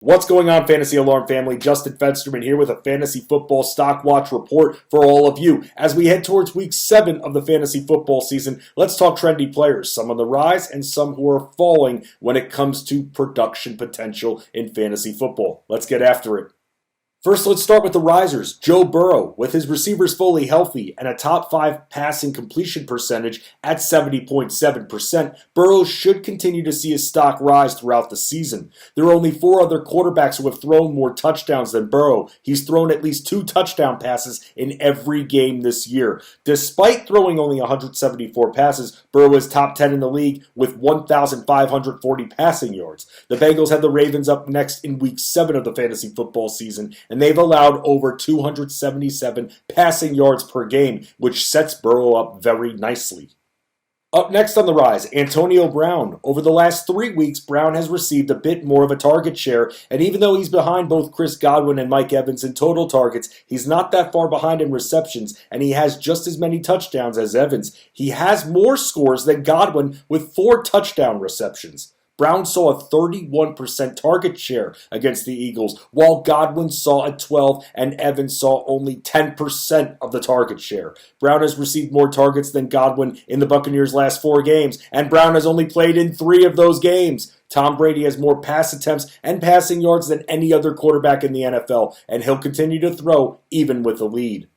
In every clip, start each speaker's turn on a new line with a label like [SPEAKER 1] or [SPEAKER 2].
[SPEAKER 1] What's going on, Fantasy Alarm family? Justin Fensterman here with a Fantasy Football Stock Watch report for all of you. As we head towards Week 7 of the Fantasy Football season, let's talk trendy players, some on the rise and some who are falling when it comes to production potential in fantasy football. Let's get after it. First, let's start with the risers. Joe Burrow, with his receivers fully healthy and a top 5 passing completion percentage at 70.7%, Burrow should continue to see his stock rise throughout the season. There are only 4 other quarterbacks who have thrown more touchdowns than Burrow. He's thrown at least 2 touchdown passes in every game this year. Despite throwing only 174 passes, Burrow is top 10 in the league with 1,540 passing yards. The Bengals have the Ravens up next in Week 7 of the fantasy football season, and they've allowed over 277 passing yards per game, which sets Burrow up very nicely. Up next on the rise, Antonio Brown. Over the last 3 weeks, Brown has received a bit more of a target share, and even though he's behind both Chris Godwin and Mike Evans in total targets, he's not that far behind in receptions, and he has just as many touchdowns as Evans. He has more scores than Godwin with 4 touchdown receptions. Brown saw a 31% target share against the Eagles, while Godwin saw a 12% and Evans saw only 10% of the target share. Brown has received more targets than Godwin in the Buccaneers' last 4 games, and Brown has only played in 3 of those games. Tom Brady has more pass attempts and passing yards than any other quarterback in the NFL, and he'll continue to throw even with a lead.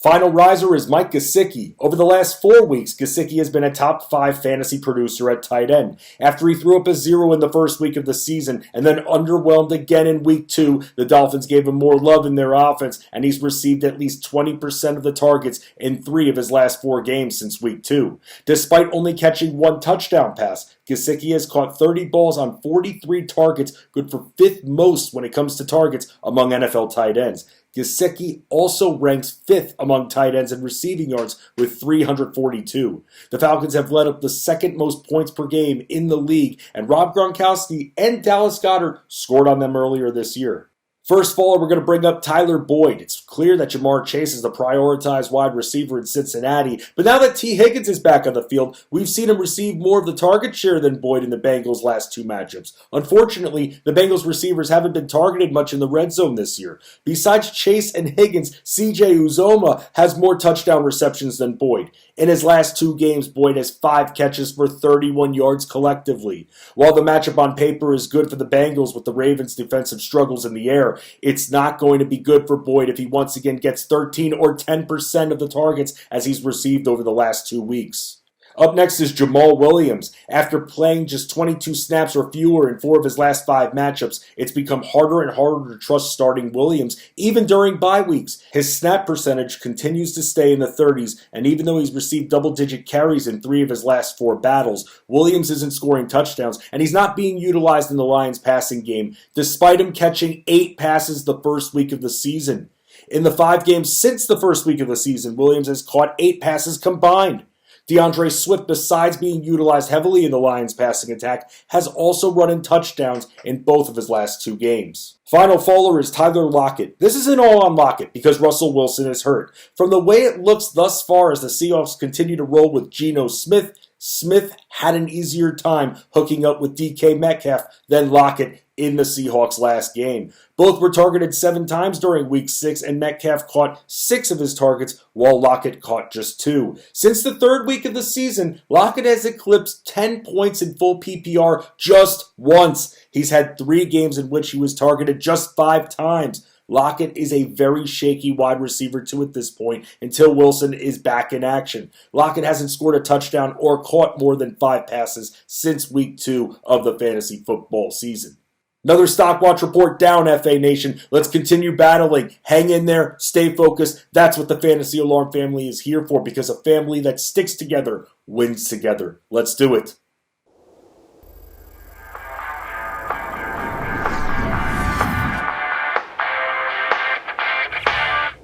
[SPEAKER 1] Final riser is Mike Gesicki. Over the last 4 weeks, Gesicki has been a top 5 fantasy producer at tight end. After he threw up a 0 in the first week of the season and then underwhelmed again in Week 2, the Dolphins gave him more love in their offense, and he's received at least 20% of the targets in 3 of his last 4 games since Week 2. Despite only catching 1 touchdown pass, Gesicki has caught 30 balls on 43 targets, good for 5th most when it comes to targets among NFL tight ends. Gesicki also ranks 5th among tight ends in receiving yards with 342. The Falcons have led up the 2nd most points per game in the league, and Rob Gronkowski and Dallas Goedert scored on them earlier this year. First faller, we're going to bring up Tyler Boyd. It's clear that Jamar Chase is the prioritized wide receiver in Cincinnati, but now that T. Higgins is back on the field, we've seen him receive more of the target share than Boyd in the Bengals' last 2 matchups. Unfortunately, the Bengals receivers haven't been targeted much in the red zone this year. Besides Chase and Higgins, C.J. Uzomah has more touchdown receptions than Boyd. In his last 2 games, Boyd has 5 catches for 31 yards collectively. While the matchup on paper is good for the Bengals with the Ravens' defensive struggles in the air, it's not going to be good for Boyd if he once again gets 13 or 10% of the targets as he's received over the last 2 weeks. Up next is Jamaal Williams. After playing just 22 snaps or fewer in 4 of his last 5 matchups, it's become harder and harder to trust starting Williams, even during bye weeks. His snap percentage continues to stay in the 30s, and even though he's received double-digit carries in 3 of his last 4 battles, Williams isn't scoring touchdowns, and he's not being utilized in the Lions' passing game, despite him catching 8 passes the first week of the season. In the 5 games since the first week of the season, Williams has caught 8 passes combined. DeAndre Swift, besides being utilized heavily in the Lions' passing attack, has also run in touchdowns in both of his last 2 games. Final faller is Tyler Lockett. This isn't all on Lockett because Russell Wilson is hurt. From the way it looks thus far as the Seahawks continue to roll with Geno Smith, Smith had an easier time hooking up with DK Metcalf than Lockett in the Seahawks' last game. Both were targeted 7 times during Week 6, and Metcalf caught 6 of his targets, while Lockett caught just 2. Since the 3rd week of the season, Lockett has eclipsed 10 points in full PPR just once. He's had 3 games in which he was targeted just 5 times. Lockett is a very shaky wide receiver too at this point until Wilson is back in action. Lockett hasn't scored a touchdown or caught more than 5 passes since Week 2 of the fantasy football season. Another Stock Watch report down, FA Nation. Let's continue battling. Hang in there. Stay focused. That's what the Fantasy Alarm family is here for, because a family that sticks together wins together. Let's do it.